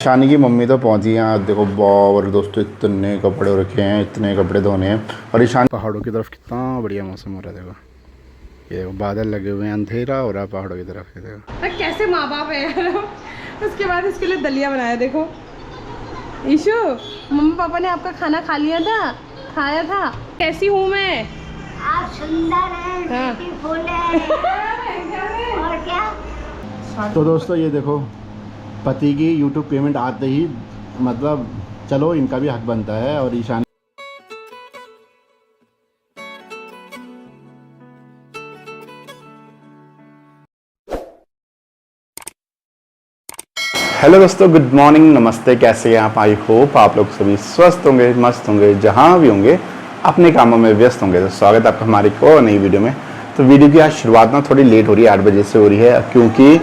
शानी की मम्मी तो पहुंची हैं। आज देखो और दोस्तों इतने कपड़े रखे हैं, इतने कपड़े धोने हैं। और ईशान पहाड़ों की तरफ कितना बढ़िया मौसम हो रहा है। देखो ये देखो बादल लगे हुए हैं, अंधेरा हो रहा है पहाड़ों की तरफ। ये देखो कैसे माँ बाप है यार। उसके बाद इसके लिए दलिया बनाया। देखो ईशु, मम्मी पापा ने आपका खाना खा लिया था, खाया था। कैसी हूँ मैं? आप सुंदर हैं, ब्यूटीफुल हैं। और क्या? तो दोस्तों ये देखो पति की यूट्यूब पेमेंट आते ही मतलब चलो इनका भी हक बनता है। और ईशान हेलो दोस्तों, गुड मॉर्निंग, नमस्ते। कैसे हैं आप? आई होप आप लोग सभी स्वस्थ होंगे, मस्त होंगे, जहाँ भी होंगे अपने कामों में व्यस्त होंगे। तो स्वागत है आपका हमारी एक और नई वीडियो में। तो वीडियो की आज शुरुआत ना थोड़ी लेट हो रही है, 8 बजे से हो रही है, क्योंकि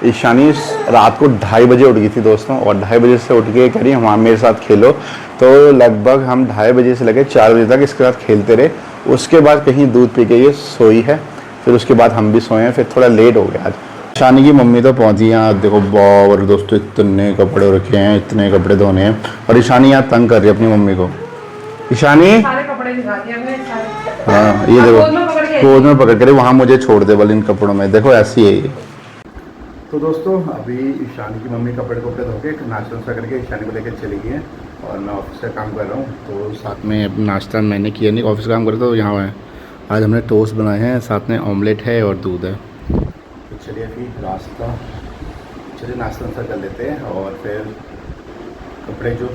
ईशानी रात को 2:30 बजे उठ गई थी दोस्तों। और 2:30 बजे से उठ के कह रही हमारे मेरे साथ खेलो। तो लगभग हम 2:30 बजे से लेकर 4 बजे तक इसके साथ खेलते रहे। उसके बाद कहीं दूध पी के ये सोई है, फिर उसके बाद हम भी सोए हैं, फिर थोड़ा लेट हो गया आज। ईशानी की मम्मी तो पहुंची हैं। आज देखो और दोस्तों इतने कपड़े रखे हैं, इतने कपड़े धोने हैं। और ईशानी यहाँ तंग कर रही है अपनी मम्मी को। ईशानी सारे कपड़े दिखा दिए हमने सारे। हाँ ये देखो गोद में पकड़ कर वहाँ मुझे छोड़ दे बोले इन कपड़ों में। देखो ऐसी है ये। तो दोस्तों अभी ईशानी की मम्मी कपड़े धो के नाश्ता वास्ता करके ईशानी को लेकर चली गई हैं। और मैं ऑफिस का काम कर रहा हूँ, तो साथ में नाश्ता मैंने किया नहीं, ऑफिस का काम करता तो यहाँ है। आज हमने टोस्ट बनाए हैं, साथ में ऑमलेट है और दूध है। तो चलिए अभी नाश्ता वास्ता कर लेते हैं और फिर कपड़े जो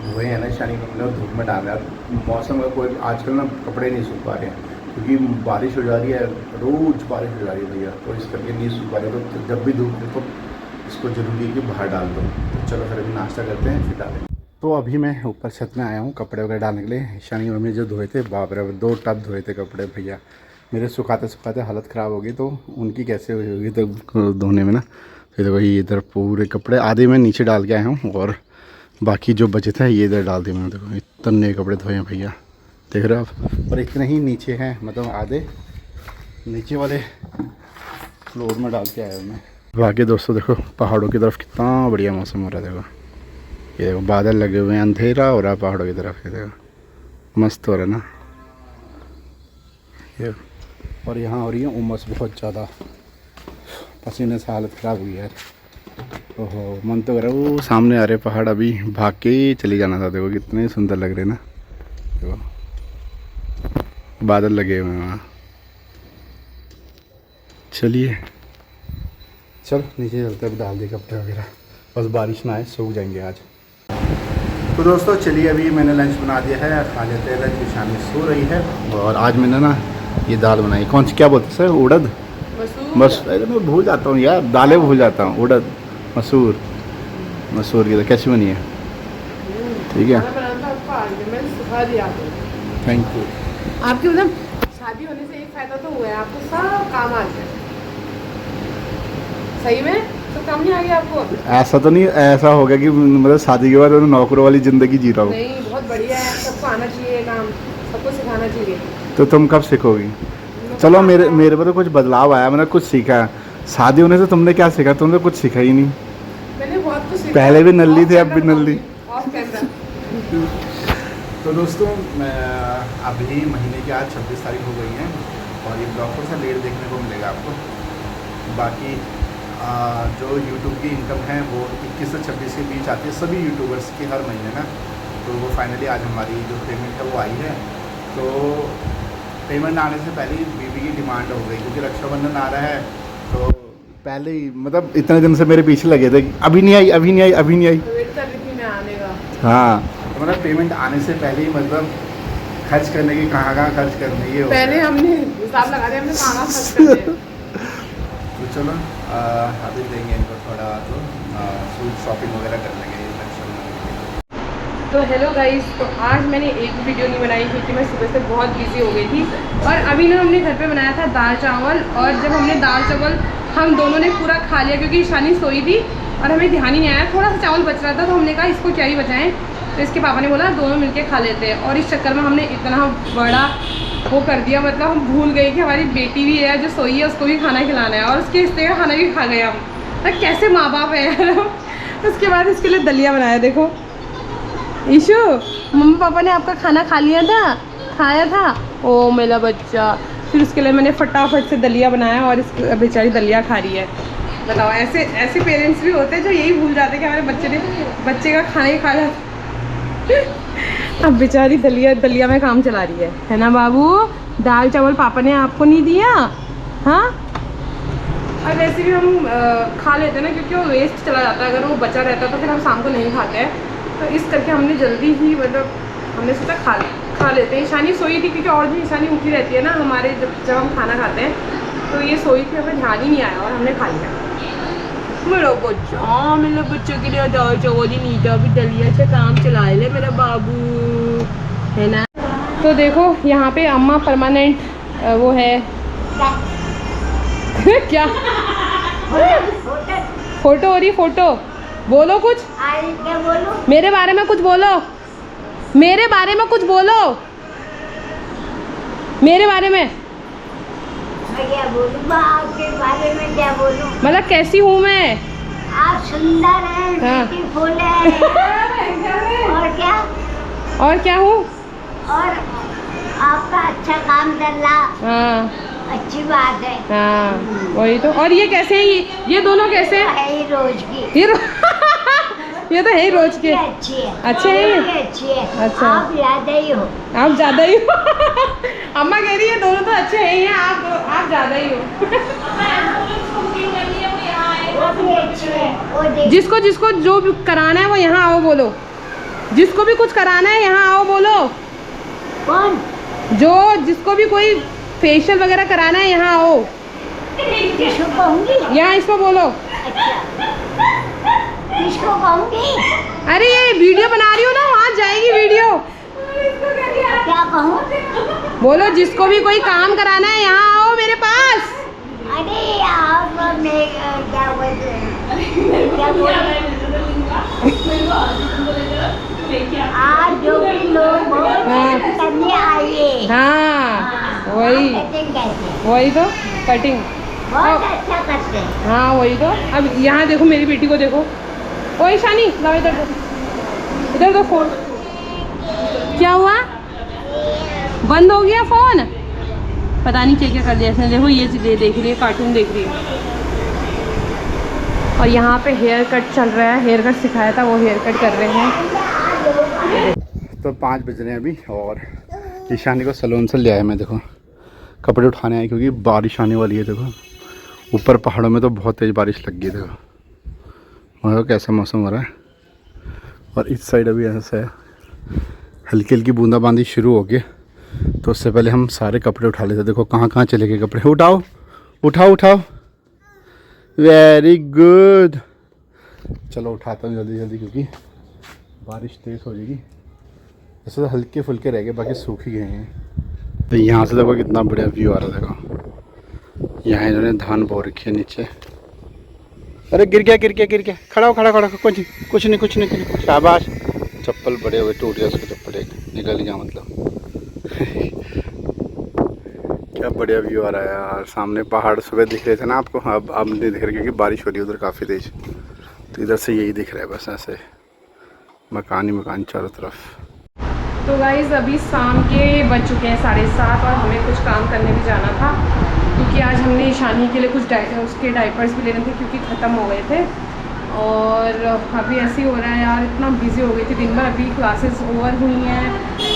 धोए हैं ना ईशानी की मम्मी ने धूप में डाल दिया। मौसम का कोई आजकल ना कपड़े नहीं सूख पा रहे हैं, क्योंकि बारिश हो जा रही है, रोज़ बारिश हो जा रही है भैया, तो इस करके नहीं सूख पा रहे। तो जब भी धूप तो इसको ज़रूरी है कि बाहर डाल दो। तो चलो फिर अभी नाश्ता करते हैं फिर डालें। तो अभी मैं ऊपर छत में आया हूँ कपड़े वगैरह डालने के लिए। ईशानी की मम्मी जो धोए थे, बाप रे 2 टब धोए थे कपड़े भैया। मेरे सुखाते हालत ख़राब हो गई, तो उनकी कैसे हुई होगी तो धोने में ना। फिर वही इधर पूरे कपड़े आधे मैं नीचे डाल के आया हूँ, और बाकी जो बचे थे ये इधर डाल दिए मैंने। देखो इतने कपड़े धोए हैं भैया, देख रहे हो आप। और इतने ही नीचे हैं, मतलब आधे नीचे वाले फ्लोर में डाल के आया हूँ मैं। बाकी दोस्तों देखो पहाड़ों की तरफ कितना बढ़िया मौसम हो रहा है। देखो ये देखो बादल लगे हुए हैं, अंधेरा हो रहा है पहाड़ों की तरफ। ये देखो मस्त हो रहा है ना ये। और यहाँ हो रही है उमस बहुत ज़्यादा, पसीने से हालत ख़राब हुई है। ओहो मन तो कर रहा है वो सामने आ रहे पहाड़, अभी भाग के ही चली जाना था। देखो कितने सुंदर लग रहे हैं ना, देखो बादल लगे हुए हैं वहाँ। चलिए चल नीचे चलते हैं, डाल दिए कपड़े वगैरह, बस बारिश ना आए, सूख जाएंगे आज। तो दोस्तों चलिए अभी मैंने लंच बना दिया है, खा लेते हैं लंच। ईशानी सो रही है। और आज मैंने ना ये दाल बनाई, कौन सी क्या बोलते हैं सर, उड़द बस। मैं भूल जाता हूँ यार, दालें भूल जाता हूँ। उड़द मसूर की। तो कैसी बनी है? ठीक है, थैंक यू। आपकी मतलब शादी होने से एक फायदा तो हुआ है, आपको सब काम आ गया। सही में सब काम नहीं आ गया आपको? ऐसा तो नहीं, ऐसा हो गया कि मतलब शादी के बाद नौकरों वाली ज़िंदगी जी रहा हूँ। नहीं, बहुत बढ़िया है, सबको आना चाहिए काम, सबको सिखाना चाहिए। तो तुम कब सीखोगी? चलो मेरे पर तो कुछ बदलाव आया, मैंने कुछ सीखा। शादी होने से तुमने क्या सीखा? तुमने कुछ सीखा ही नहीं। मैंने बहुत कुछ सीखा। पहले भी नल्ली थी, अब भी नल्ली। तो दोस्तों मैं अभी महीने की आज 26 तारीख हो गई है, और ये ब्लॉग थोड़ा सा लेट देखने को मिलेगा आपको। बाकी जो यूट्यूब की इनकम है वो 21 से 26 के बीच आती है सभी यूट्यूबर्स की हर महीने ना। तो वो फाइनली आज हमारी जो पेमेंट है वो आई है। तो पेमेंट आने से पहले ही बीवी की डिमांड हो गई, क्योंकि रक्षाबंधन आ रहा है। तो पहले ही मतलब इतने दिन से मेरे पीछे लगे थे, अभी नहीं आई, अभी नहीं आई, अभी नहीं आई। वेट कर रही थी मैं आने का। हाँ तो मतलब पेमेंट आने से पहले ही मतलब खर्च करने की कहाँ खर्च करने ये पहले हमने हिसाब लगा दिया, हमने कहाँ खर्च कर दिया। तो चलो अभी देंगे इनको थोड़ा, तो सूट शॉपिंग वगैरह कर लेंगे। तो हेलो गाइस, तो आज मैंने एक वीडियो नहीं बनाई क्योंकि मैं सुबह से बहुत बिजी हो गई थी। और अभी ना हमने घर पे बनाया था दाल चावल, और जब हमने दाल चावल हम दोनों ने पूरा खा लिया, क्योंकि ईशानी सोई थी और हमें ध्यान ही नहीं आया, थोड़ा सा चावल बच रहा था। तो हमने कहा इसको क्या ही बचाएं, तो इसके पापा ने बोला दोनों मिलके खा लेते हैं। और इस चक्कर में हमने इतना बड़ा वो कर दिया, मतलब हम भूल गए कि हमारी बेटी भी है जो सोई है, उसको भी खाना खिलाना है, और उसके हिस्से का खाना भी खा गए हम। कैसे माँ बाप है यार। उसके बाद इसके लिए दलिया बनाया। देखो ईशु, मम्मी पापा ने आपका खाना खा लिया था, खाया था, ओ मेरा बच्चा। फिर उसके लिए मैंने फटाफट से दलिया बनाया और इस बेचारी दलिया खा रही है। बताओ, ऐसे ऐसे पेरेंट्स भी होते हैं जो यही भूल जाते हैं कि हमारे बच्चे का खाना ही खा जाता। अब बेचारी दलिया में काम चला रही है ना बाबू। दाल चावल पापा ने आपको नहीं दिया? हाँ, और वैसे भी हम खा लेते हैं ना, क्योंकि वो वेस्ट चला जाता है। अगर वो बचा रहता तो फिर हम शाम को नहीं खाते हैं, तो इस करके हमने जल्दी ही मतलब हमने सोचा खा लेते हैं। ईशानी सोई थी, क्योंकि और भी ईशानी उठी रहती है ना हमारे जब हम खाना खाते हैं, तो ये सोई थी, हमें ध्यान ही नहीं आया और हमने खा लिया। मेरा बच्चों के लिए दाल चावल ही नहीं था, अभी दलिया से काम चला ले मेरा बाबू, है ना। तो देखो यहाँ पे अम्मा परमानेंट वो है क्या फोटो हो रही, फोटो बोलो कुछ, क्या बोलूं? मेरे बारे में कुछ बोलो, मेरे बारे में कुछ बोलो, मेरे बारे में। मैं क्या बोलूं? आपके बारे में क्या बोलूं? मतलब कैसी हूँ मैं? आप सुंदर हैं, हाँ। ब्यूटीफुल हैं। और क्या हूँ? और आपका अच्छा काम चल रहा, हाँ अच्छी बात है। हाँ वही तो। और ये कैसे हैं, ये दोनों कैसे हैं? है ही रोज की। ये तो है ही रोज के। अच्छी है, अच्छे हैं ये? ये अच्छी है। अच्छा। आप ज्यादा ही हो। आप ज्यादा ही हो। अम्मा कह रही है दोनों तो अच्छे हैं ही हैं, आप ज्यादा ही हो। वो भी अच्छी है, वो देख। जिसको जो भी कराना है वो यहाँ आओ बोलो, जिसको भी कुछ कराना है यहाँ आओ बोलो। कौन? जिसको भी कोई फेशियल वगैरह कराना है यहाँ आओ, किसको कहूँगी? यहाँ इसको बोलो। अच्छा, किसको कहूँगी? अरे ये वीडियो बना रही हो ना, वहाँ जाएगी वीडियो। क्या कहूँ? बोलो जिसको भी कोई काम कराना है यहाँ आओ मेरे पास। अरे आप क्या बोलते हैं? क्या बोलते आप जो भी लोग हो करने आइए। हाँ वही कटिंग कैसे? वही तो, कटिंग बहुत अच्छा करते हैं। हाँ वही तो। अब यहाँ देखो मेरी बेटी को देखो। ओ ईशानी लाओ इधर दो फोन। क्या हुआ? बंद हो गया फोन? पता नहीं क्या क्या कर दिया इसने। देखो ये देख रही है, कार्टून देख रही है। और यहाँ पे हेयर कट चल रहा है, हेयर कट सिखाया था वो हेयर कट कर रहे हैं। तो 5 बज रहे हैं अभी और ईशानी को सैलून से ले आया मैं। देखो कपड़े उठाने आए क्योंकि बारिश आने वाली है। देखो ऊपर पहाड़ों में तो बहुत तेज़ बारिश लग गई। देखो वहाँ कैसा मौसम हो रहा है, और इस साइड अभी ऐसा है हल्की हल्की बूंदाबांदी शुरू हो गई। तो उससे पहले हम सारे कपड़े उठा लेते। देखो कहाँ कहाँ चले गए कपड़े। उठाओ उठाओ उठाओ, वेरी गुड। चलो उठाता हूँ जल्दी जल्दी क्योंकि बारिश तेज़ हो जाएगी। ऐसे तो हल्के फुल्के रह गए, बाकी सूख ही गए हैं। तो यहाँ से देखो कितना बढ़िया व्यू आ रहा है। देखो यहाँ इन्होंने धान बो रखी है नीचे। अरे गिर गया। खड़ा हो कुछ नहीं। शाबाश। चप्पल बड़े हुए टूट गया उसका चप्पल, एक निकल गया मतलब। क्या बढ़िया व्यू आ रहा है यार। सामने पहाड़ सुबह दिख रहे थे ना आपको, अब नहीं दिख रहे क्योंकि बारिश हो रही है उधर काफ़ी तेज। तो इधर से यही दिख रहा है बस, ऐसे मकान ही मकान चारों तरफ। तो गाइज़ अभी शाम के बज चुके हैं 7:30 और हमें कुछ काम करने भी जाना था, क्योंकि आज हमने ईशानी के लिए कुछ उसके डाइपर्स भी लेने थे क्योंकि ख़त्म हो गए थे। और अभी ऐसे ही हो रहा है यार, इतना बिज़ी हो गई थी दिन भर। अभी क्लासेस ओवर हुई हैं,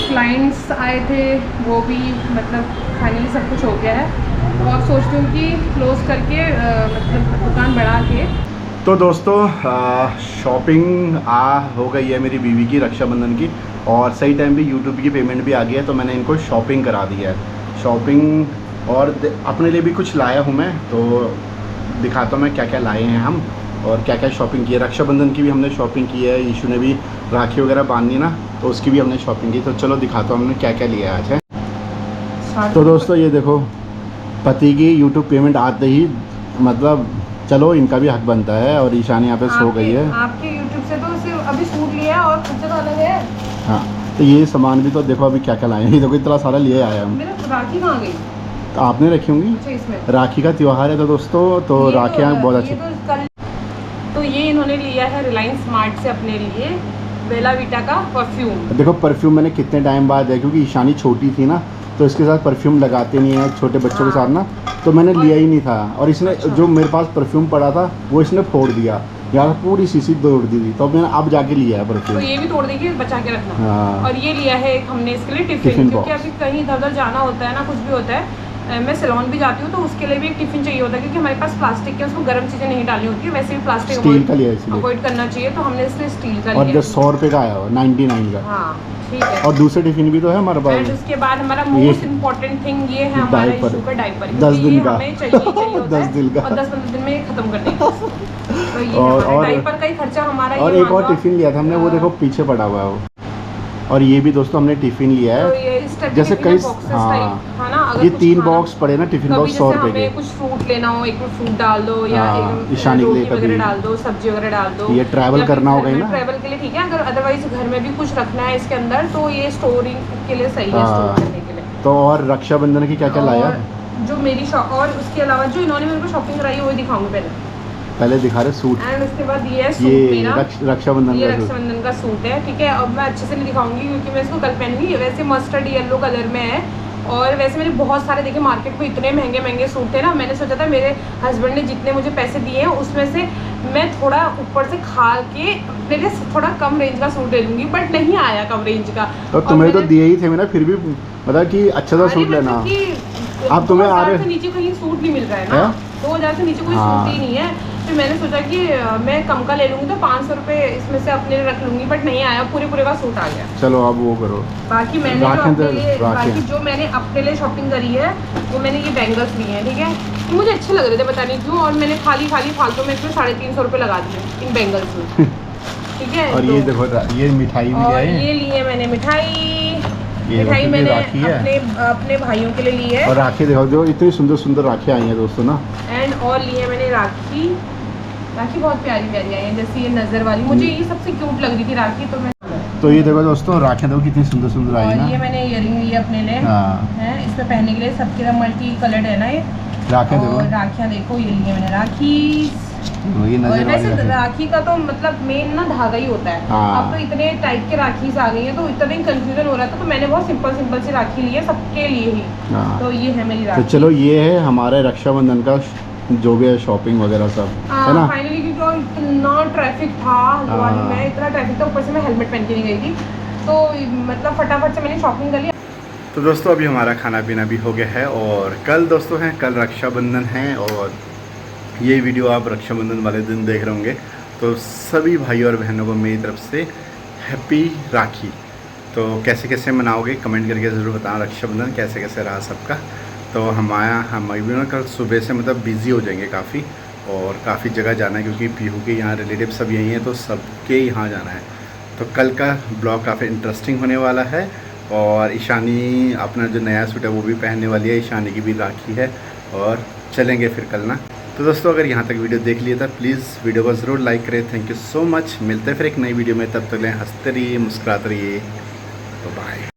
क्लाइंट्स आए थे, वो भी मतलब फाइनली सब कुछ हो गया है। तो अब सोचती हूँ कि क्लोज़ करके मतलब दुकान बढ़ा के। तो दोस्तों शॉपिंग हो गई है मेरी बीवी की रक्षाबंधन की, और सही टाइम पे यूट्यूब की पेमेंट भी आ गई है। तो मैंने इनको शॉपिंग करा दी है। शॉपिंग और अपने लिए भी कुछ लाया हूँ मैं, तो दिखाता हूँ मैं क्या क्या लाए हैं हम और क्या क्या शॉपिंग की है। रक्षाबंधन की भी हमने शॉपिंग की है, ईशू ने भी राखी वगैरह बांधी ना, तो उसकी भी हमने शॉपिंग की। तो चलो दिखाता हूँ हमने क्या क्या लिया आज है। तो दोस्तों ये देखो, पति की यूट्यूब पेमेंट आते ही मतलब चलो इनका भी हक बनता है। और ईशानी यहाँ पे सो गई है। आपके यूट्यूब से तो सिर्फ अभी सूट लिया और खर्चा तो अलग है। हाँ तो ये सामान भी तो देखो अभी क्या क्या लाए हैं। ये देखो इतना सारा लिए आया हम। मेरा राखी कहाँ गई? तो आपने रखी होंगी। अच्छा इसमें राखी का त्यौहार है तो दोस्तों, तो राखियाँ बहुत अच्छी। तो ये इन्होंने लिया है रिलायंस स्मार्ट से अपने लिए बेला वीटा का परफ्यूम। देखो परफ्यूम मैंने कितने टाइम बाद है, क्योंकि ईशानी छोटी थी ना तो इसके साथ परफ्यूम लगाते नहीं है छोटे बच्चों के साथ ना, तो मैंने लिया ही नहीं था। और इसने जो मेरे पास परफ्यूम पड़ा था वो इसने फोड़ दिया, यहाँ पूरी शीशी तोड़ दी थी, तो मैंने अब जाके लिया है परफ्यूम। तो ये भी तोड़ देगी, बचा के रखना। हाँ। और ये लिया है एक हमने इसके लिए टिफिन, क्योंकि अभी कहीं इधर उधर जाना होता है ना, कुछ भी होता है, मैं सैलून भी जाती हूँ तो उसके लिए भी एक टिफिन चाहिए होता है, क्योंकि हमारे पास प्लास्टिक के उसमें गर्म चीज़ें नहीं डालनी होती है, वैसे भी प्लास्टिक स्टील का लिया है इसलिए। अवॉइड करना चाहिए, तो हमने इसलिए स्टील का और लिया। 100 रुपये का आया हुआ 99 का। हाँ ठीक है। और दूसरे टिफिन भी तो है हमारे एंड पास। उसके बाद हमारा मोस्ट इम्पोर्टेंट थिंग ये है हमारा इशू का डायपर, 10 दिन का हमें चाहिए होता 10 दिन का और 10-15 दिन में खत्म कर देंगे। तो ये और डायपर का ही खर्चा हमारा। और एक और टिफिन लिया था हमने, वो देखो पीछे पड़ा हुआ है वो। और ये भी दोस्तों हमने टिफिन लिया तो है, ये इस टाइप जैसे कई हाँ, है ना, अगर ये कुछ 3 खाना- बॉक्स पड़े ना टिफिन बॉक्स 100 रुपये हमें के। कुछ फ्रूट लेना हो, एक फ्रूट डाल दो या हाँ, एक ईशानी के लिए रोटी कभी वगैरह डाल दो, सब्जी वगैरह डाल दो। ये ट्रैवल या फिर करना घर होगा ही में ना, ट्रैवल के लिए ठीक है, अगर अदरवाइज घर में भी कुछ रखना है इसके अंदर तो ये स्टोरिंग के लिए सही है, हाँ। स्टोर करने के लिए। तो और रक्षाबंधन की क्या क्या लाया? और जो मेरी शॉप, और उसके अलावा जो इन्होंने मेरे को शॉपिंग कराई है वही दिखाऊंगी पहले दिखा रहे सूट। एंड उसके बाद ये है सूट ये मेरा, रक्षाबंधन ये का सूट। रक्षाबंधन का सूट है, ठीक है। अब मैं अच्छे से नहीं दिखाऊंगी क्योंकि मैं इसको कल पहनूंगी। वैसे मस्टर्ड येलो कलर में है, और वैसे मैंने बहुत सारे देखे मार्केट में, इतने महंगे महंगे सूट थे ना, मैंने सोचा था मेरे हस्बैंड ने जितने मुझे पैसे दिए हैं उसमें से मैं थोड़ा ऊपर से खा के अपने लिए थोड़ा कम रेंज का सूट ले लूँगी, बट नहीं आया कम रेंज का। तो तुम्हें तो दिए ही थे मैंने, फिर भी मतलब कि अच्छा सा सूट लेना। अब तुम्हें आ रहे नीचे कहीं सूट नहीं मिल रहा है ना, 2000 से नीचे कोई सूट ही नहीं है। फिर मैंने सोचा कि मैं कम का ले लूँगी तो 500 रुपये इसमें से अपने लिए रख लूँगी, बट नहीं आया, पूरे का सूट आ गया। चलो अब वो करो। बाकी मैंने जो अपने लिए बाकी जो मैंने अपने लिए शॉपिंग करी है वो मैंने ये बैंगल्स लिए हैं, ठीक है। तो मुझे अच्छे लग रहे थे, पता नहीं क्यों, और मैंने खाली फालतू में इसमें 350 रुपये लगा दिए इन बैंगल्स में, ठीक है। और ये देखो ये मिठाई भी और है, ये लिए मैंने मिठाई ये मैंने राखी है। अपने भाइयों के लिए ली है। और राखी देखो, जो इतनी सुंदर सुंदर राखी आई हैं दोस्तों ना। एंड और लिए मैंने राखी बहुत प्यारी प्यारी आई है, जैसे ये नजर वाली, मुझे ये सबसे क्यूट लग रही थी राखी, तो मैं तो ये देखो दोस्तों राखियाँ देखो कितनी सुंदर सुंदर आई और ना। ये मैंने इयरिंग ली अपने लिए, हाँ। है इसमें पहनने के लिए, सबके मल्टी कलर्ड है ना ये राखियाँ और देखो, राखियाँ देखो, ये लिए मैंने राखी। ये और नजर वैसे वाली राखी का तो मतलब मेन ना धागा ही होता है। हाँ। अब तो इतने टाइप के राखीज आ गई हैं तो इतना कंफ्यूजन हो रहा था, तो मैंने बहुत सिंपल सी राखी ली है सबके लिए ही। हाँ। तो ये है मेरी तो राखी। चलो ये है हमारे रक्षाबंधन का जो भी है शॉपिंग वगैरह सब, है ना। फाइनली क्योंकि इतना ट्रैफिक था हल्द्वानी में, इतना ट्रैफिक था, ऊपर से मैं हेलमेट पहन के नहीं गई थी, तो मतलब फटाफट से मैंने शॉपिंग कर लिया। तो दोस्तों अभी हमारा खाना पीना भी हो गया है, और कल दोस्तों हैं, कल रक्षाबंधन है, और ये वीडियो आप रक्षाबंधन वाले दिन देख रहे होंगे। तो सभी भाई और बहनों को मेरी तरफ से हैप्पी राखी। तो कैसे कैसे मनाओगे कमेंट करके ज़रूर बताना, रक्षाबंधन कैसे कैसे रहा सबका। तो हम भी ना कल सुबह से मतलब बिज़ी हो जाएंगे काफ़ी, और काफ़ी जगह जाना है, क्योंकि पीहू के यहाँ रिलेटिव सब यहीं हैं, तो सबके यहाँ जाना है। तो कल का ब्लॉग काफ़ी इंटरेस्टिंग होने वाला है, और ईशानी अपना जो नया सूट है वो भी पहनने वाली है, ईशानी की भी राखी है, और चलेंगे फिर कल ना। तो दोस्तों अगर यहाँ तक वीडियो देख लिया था प्लीज़ वीडियो को ज़रूर लाइक करें। Thank you so much. मिलते हैं फिर एक नई वीडियो में, तब तक हंसते रहिए, मुस्कुराते रहिए। तो बाय।